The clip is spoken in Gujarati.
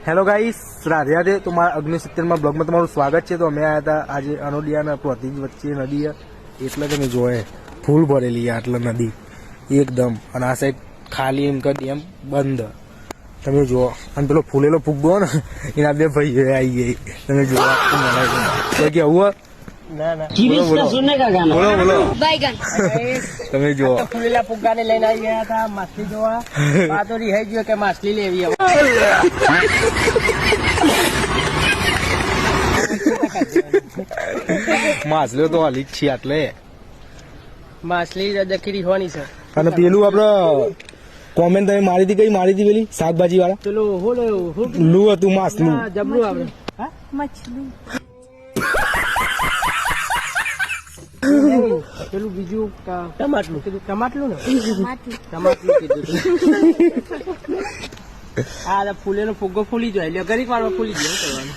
Hello guys, Radhe Radhe. તો મારા 69 બ્લોગમાં તમારું સ્વાગત છે. તો અમે આવ્યા હતા આજે અનોડિયાના પ્રોતિજ વચ્ચે નદી એટલે તમે જોયે ફૂલ ભરેલી આટલા નદી એકદમ, અને આ સાઈડ ખાલી એમ કે ડેમ બંધ. તમે જુઓ, અને પેલો ફૂલેલો ફૂગો ને એના બે ભાઈ આવી ગઈ. તમે જુઓ તો કે આવું બોલો તમે જુઓ ફૂલેલા ફુગ્ગા ને લઈને આવી ગયા હતા માછલી જોવા. આ તો રિહાઈ ગયો કે માછલી લેવી હવે. માછલીઓ તો હાલી જ છે આટલે. માછલી દખી રીહવાની છે. અને પેલું આપડે કોમેન્ટ તમે મારી હતી, કઈ મારી હતી પેલી શાકભાજી વાળા? પેલું લુ હતું માછલું જબરું આપડે મછલી પેલું બીજું ટમાટલું કીધું. ટમાટલું ને માથું ટમાટલું કીધું. આ ફૂલેલો ફુગ્ગો ફૂલી જાય એટલે ગરીબ વાળો ફૂલી જાય. શું કરવાનું?